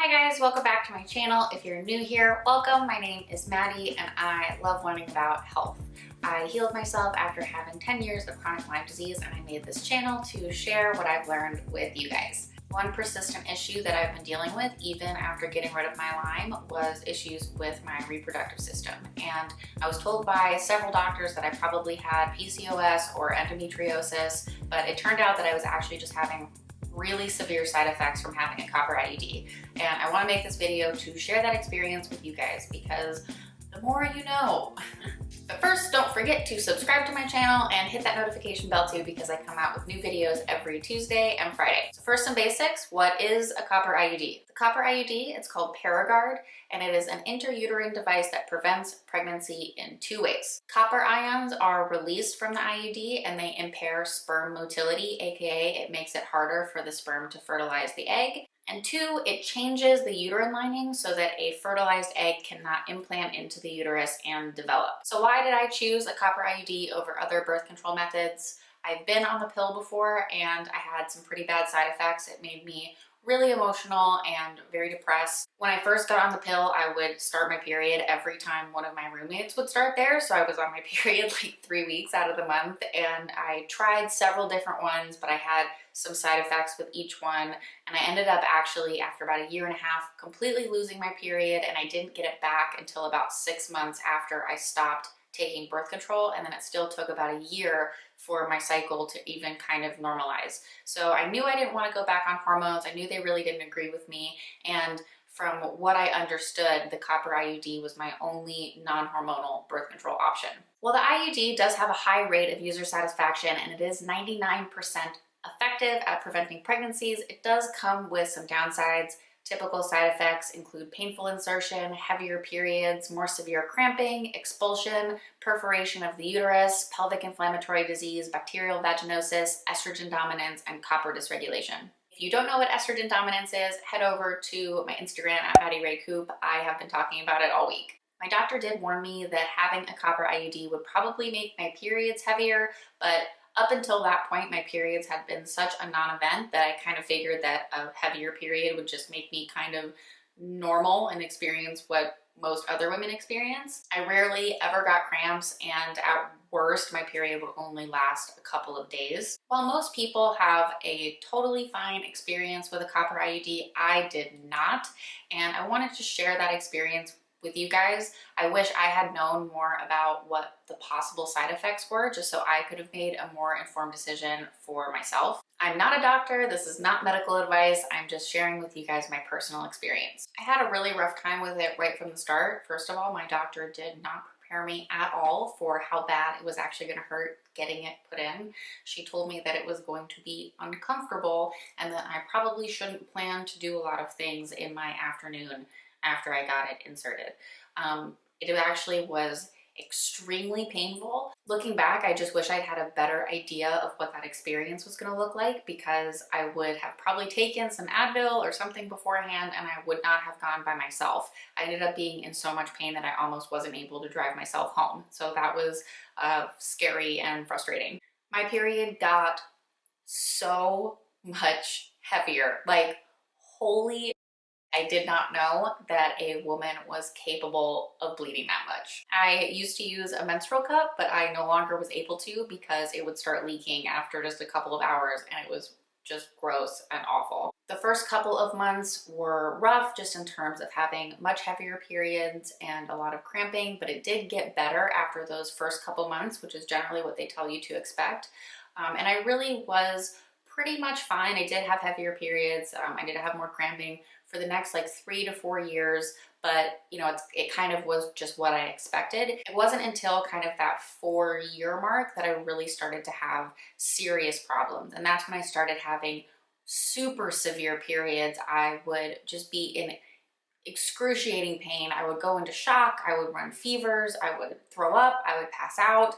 Hi guys, welcome back to my channel. If you're new here, welcome. My name is Maddie and I love learning about health. I healed myself after having 10 years of chronic Lyme disease and I made this channel to share what I've learned with you guys. One persistent issue that I've been dealing with even after getting rid of my Lyme was issues with my reproductive system. And I was told by several doctors that I probably had PCOS or endometriosis, but it turned out that I was actually just having really severe side effects from having a copper IUD. And I want to make this video to share that experience with you guys because the more you know. But first, don't forget to subscribe to my channel and hit that notification bell too because I come out with new videos every Tuesday and Friday. So first, some basics. What is a copper IUD? The copper IUD, it's called Paragard, and it is an intrauterine device that prevents pregnancy in two ways. Copper ions are released from the IUD and they impair sperm motility, aka it makes it harder for the sperm to fertilize the egg. And two, it changes the uterine lining so that a fertilized egg cannot implant into the uterus and develop. So why did I choose a copper IUD over other birth control methods? I've been on the pill before and I had some pretty bad side effects. It made me really emotional and very depressed. When I first got on the pill, I would start my period every time one of my roommates would start there. So I was on my period like 3 weeks out of the month and I tried several different ones, but I had some side effects with each one. And I ended up actually after about a year and a half completely losing my period and I didn't get it back until about 6 months after I stopped taking birth control, and then it still took about a year for my cycle to even kind of normalize. So I knew I didn't want to go back on hormones. I knew they really didn't agree with me, and from what I understood, the copper IUD was my only non-hormonal birth control option. Well, the IUD does have a high rate of user satisfaction and it is 99% effective at preventing pregnancies. It does come with some downsides. Typical side effects include painful insertion, heavier periods, more severe cramping, expulsion, perforation of the uterus, pelvic inflammatory disease, bacterial vaginosis, estrogen dominance, and copper dysregulation. If you don't know what estrogen dominance is, head over to my Instagram at Maddie Ray Coop. I have been talking about it all week. My doctor did warn me that having a copper IUD would probably make my periods heavier, but up until that point, my periods had been such a non-event that I kind of figured that a heavier period would just make me kind of normal and experience what most other women experience. I rarely ever got cramps, and at worst, my period would only last a couple of days. While most people have a totally fine experience with a copper IUD, I did not, and I wanted to share that experience with you guys. I wish I had known more about what the possible side effects were just so I could have made a more informed decision for myself. I'm not a doctor, this is not medical advice, I'm just sharing with you guys my personal experience. I had a really rough time with it right from the start. First of all, my doctor did not prepare me at all for how bad it was actually going to hurt getting it put in. She told me that it was going to be uncomfortable and that I probably shouldn't plan to do a lot of things in my afternoon after I got it inserted. It actually was extremely painful. Looking back, I just wish I'd had a better idea of what that experience was going to look like because I would have probably taken some Advil or something beforehand and I would not have gone by myself. I ended up being in so much pain that I almost wasn't able to drive myself home. So that was scary and frustrating. My period got so much heavier, like holy, I did not know that a woman was capable of bleeding that much. I used to use a menstrual cup, but I no longer was able to because it would start leaking after just a couple of hours and it was just gross and awful. The first couple of months were rough just in terms of having much heavier periods and a lot of cramping, but it did get better after those first couple months, which is generally what they tell you to expect. And I really was pretty much fine. I did have heavier periods. I did have more cramping for the next like 3 to 4 years, but you know, it kind of was just what I expected. It wasn't until kind of that 4-year mark that I really started to have serious problems. And that's when I started having super severe periods. I would just be in excruciating pain. I would go into shock, I would run fevers, I would throw up, I would pass out.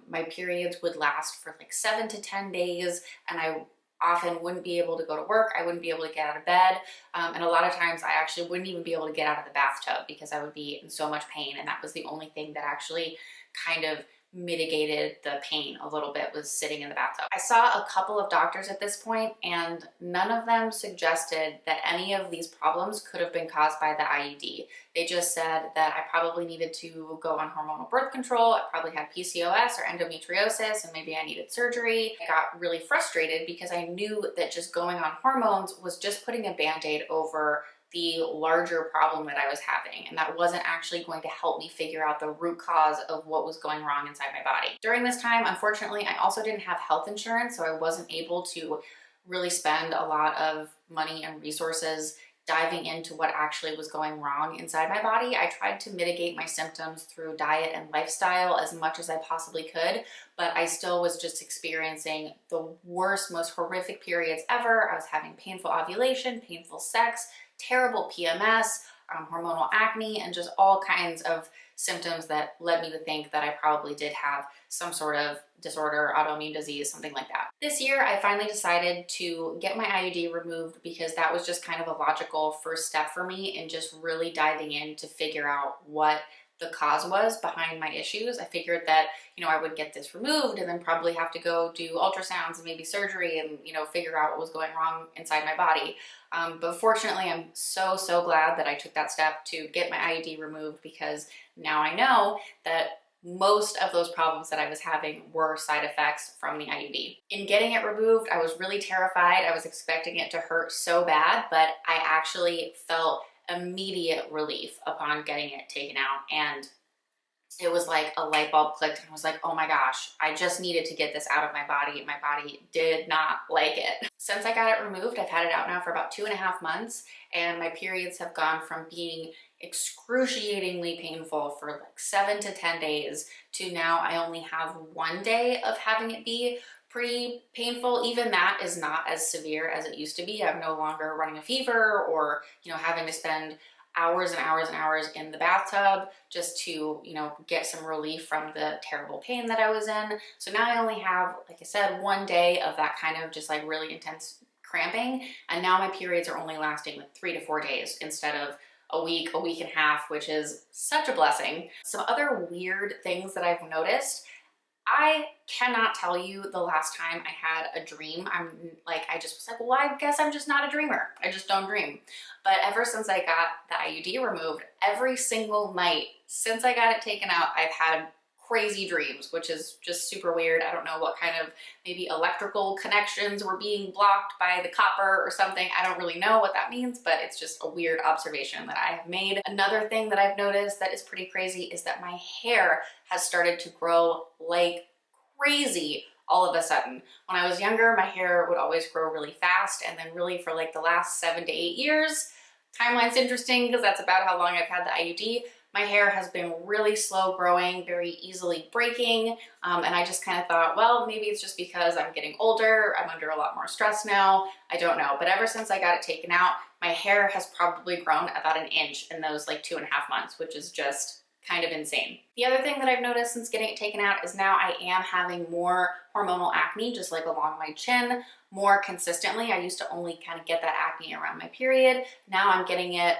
My periods would last for like 7 to 10 days and I often wouldn't be able to go to work. I wouldn't be able to get out of bed. And a lot of times I actually wouldn't even be able to get out of the bathtub because I would be in so much pain. And that was the only thing that actually kind of mitigated the pain a little bit was sitting in the bathtub. I saw a couple of doctors at this point, and none of them suggested that any of these problems could have been caused by the IUD. They just said that I probably needed to go on hormonal birth control, I probably had PCOS or endometriosis, and maybe I needed surgery. I got really frustrated because I knew that just going on hormones was just putting a band-aid over the larger problem that I was having, and that wasn't actually going to help me figure out the root cause of what was going wrong inside my body. During this time, unfortunately, I also didn't have health insurance, so I wasn't able to really spend a lot of money and resources diving into what actually was going wrong inside my body. I tried to mitigate my symptoms through diet and lifestyle as much as I possibly could, but I still was just experiencing the worst, most horrific periods ever. I was having painful ovulation, painful sex, terrible PMS, hormonal acne, and just all kinds of symptoms that led me to think that I probably did have some sort of disorder, autoimmune disease, something like that. This year, I finally decided to get my IUD removed because that was just kind of a logical first step for me in just really diving in to figure out what the cause was behind my issues. I figured that, I would get this removed and then probably have to go do ultrasounds and maybe surgery and, figure out what was going wrong inside my body. But fortunately, I'm so glad that I took that step to get my IUD removed, because now I know that most of those problems that I was having were side effects from the IUD. In getting it removed, I was really terrified. I was expecting it to hurt so bad, but I actually felt immediate relief upon getting it taken out, and it was like a light bulb clicked, and I was like, oh my gosh, I just needed to get this out of my body. My body did not like it. Since I got it removed, I've had it out now for about 2.5 months, and my periods have gone from being excruciatingly painful for like 7 to 10 days to now I only have 1 day of having it be pretty painful. Even that is not as severe as it used to be. I'm no longer running a fever or, having to spend hours and hours and hours in the bathtub just to, get some relief from the terrible pain that I was in. So now I only have, like I said, 1 day of that kind of just like really intense cramping. And now my periods are only lasting like 3 to 4 days instead of a week and a half, which is such a blessing. Some other weird things that I've noticed. I cannot tell you the last time I had a dream. I just was like, well, I guess I'm just not a dreamer. I just don't dream. But ever since I got the IUD removed, every single night since I got it taken out, I've had crazy dreams, which is just super weird. I don't know what kind of maybe electrical connections were being blocked by the copper or something. I don't really know what that means, but it's just a weird observation that I have made. Another thing that I've noticed that is pretty crazy is that my hair has started to grow like crazy all of a sudden. When I was younger, my hair would always grow really fast, and then really for like the last 7 to 8 years, timeline's interesting because that's about how long I've had the IUD, my hair has been really slow growing, very easily breaking, and I just kind of thought, well, maybe it's just because I'm getting older, I'm under a lot more stress now, I don't know. But ever since I got it taken out, my hair has probably grown about 1 inch in those like 2.5 months, which is just kind of insane. The other thing that I've noticed since getting it taken out is now I am having more hormonal acne, just like along my chin, more consistently. I used to only kind of get that acne around my period. Now I'm getting it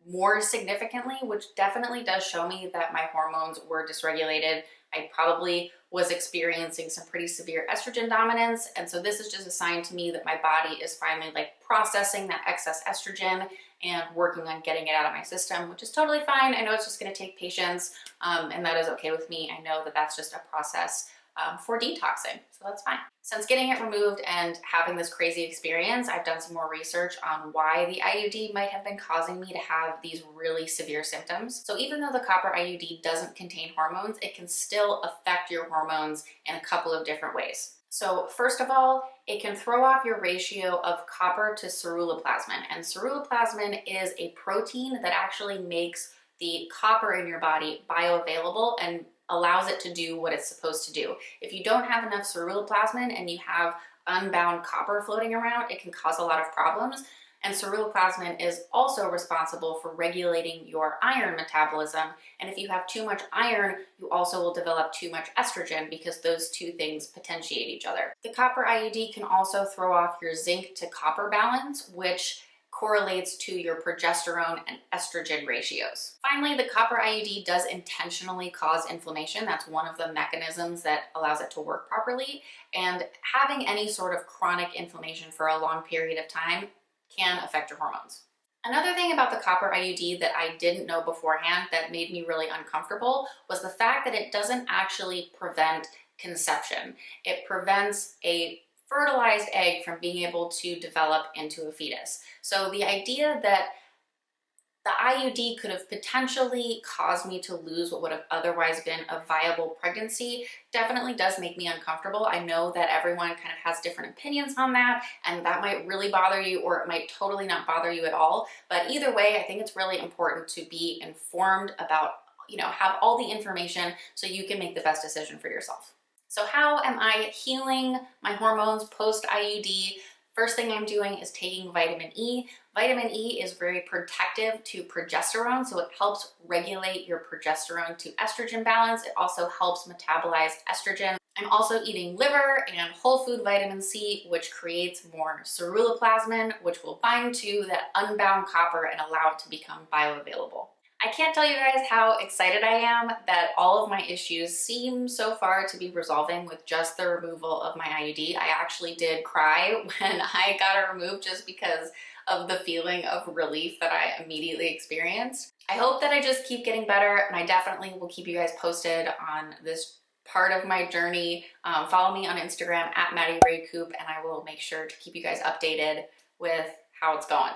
more significantly, which definitely does show me that my hormones were dysregulated. I probably was experiencing some pretty severe estrogen dominance, and so this is just a sign to me that my body is finally like processing that excess estrogen and working on getting it out of my system, which is totally fine. I know it's just going to take patience, and that is okay with me. I know that that's just a process for detoxing, so that's fine. Since getting it removed and having this crazy experience, I've done some more research on why the IUD might have been causing me to have these really severe symptoms. So even though the copper IUD doesn't contain hormones, it can still affect your hormones in a couple of different ways. So first of all, it can throw off your ratio of copper to ceruloplasmin, and ceruloplasmin is a protein that actually makes the copper in your body bioavailable and allows it to do what it's supposed to do. If you don't have enough ceruloplasmin and you have unbound copper floating around, it can cause a lot of problems. And ceruloplasmin is also responsible for regulating your iron metabolism. And if you have too much iron, you also will develop too much estrogen because those two things potentiate each other. The copper IUD can also throw off your zinc to copper balance, which correlates to your progesterone and estrogen ratios. Finally, the copper IUD does intentionally cause inflammation. That's one of the mechanisms that allows it to work properly. And having any sort of chronic inflammation for a long period of time can affect your hormones. Another thing about the copper IUD that I didn't know beforehand that made me really uncomfortable was the fact that it doesn't actually prevent conception. It prevents a fertilized egg from being able to develop into a fetus. So the idea that the IUD could have potentially caused me to lose what would have otherwise been a viable pregnancy definitely does make me uncomfortable. I know that everyone kind of has different opinions on that, and that might really bother you, or it might totally not bother you at all. But either way, I think it's really important to be informed about, have all the information so you can make the best decision for yourself. So how am I healing my hormones post-IUD? First thing I'm doing is taking vitamin E. Vitamin E is very protective to progesterone, so it helps regulate your progesterone to estrogen balance. It also helps metabolize estrogen. I'm also eating liver and whole food vitamin C, which creates more ceruloplasmin, which will bind to that unbound copper and allow it to become bioavailable. I can't tell you guys how excited I am that all of my issues seem so far to be resolving with just the removal of my IUD. I actually did cry when I got it removed just because of the feeling of relief that I immediately experienced. I hope that I just keep getting better, and I definitely will keep you guys posted on this part of my journey. Follow me on Instagram at MaddieRayCoop, and I will make sure to keep you guys updated with how it's going.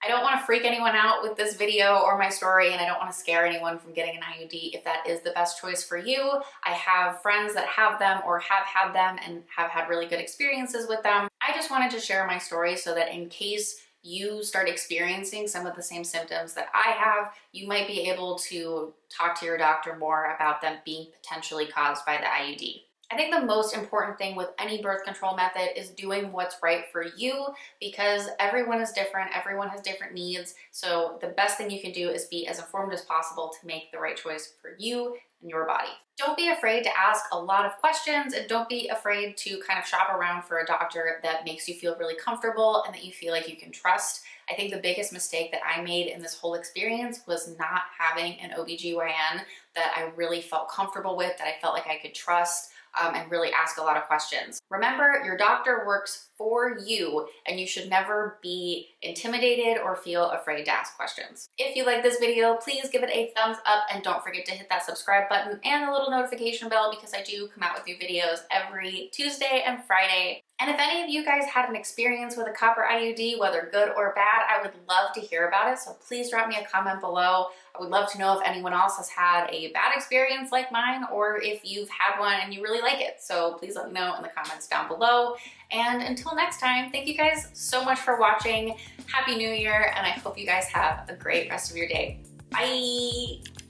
I don't want to freak anyone out with this video or my story, and I don't want to scare anyone from getting an IUD if that is the best choice for you. I have friends that have them or have had them and have had really good experiences with them. I just wanted to share my story so that in case you start experiencing some of the same symptoms that I have, you might be able to talk to your doctor more about them being potentially caused by the IUD. I think the most important thing with any birth control method is doing what's right for you, because everyone is different, everyone has different needs. So the best thing you can do is be as informed as possible to make the right choice for you and your body. Don't be afraid to ask a lot of questions, and don't be afraid to kind of shop around for a doctor that makes you feel really comfortable and that you feel like you can trust. I think the biggest mistake that I made in this whole experience was not having an OBGYN that I really felt comfortable with, that I felt like I could trust. And really ask a lot of questions. Remember, your doctor works for you, and you should never be intimidated or feel afraid to ask questions. If you like this video, please give it a thumbs up, and don't forget to hit that subscribe button and the little notification bell, because I do come out with new videos every Tuesday and Friday. And if any of you guys had an experience with a copper IUD, whether good or bad, I would love to hear about it. So please drop me a comment below. I would love to know if anyone else has had a bad experience like mine, or if you've had one and you really like it. So please let me know in the comments down below. And until next time, thank you guys so much for watching. Happy New Year, and I hope you guys have a great rest of your day. Bye.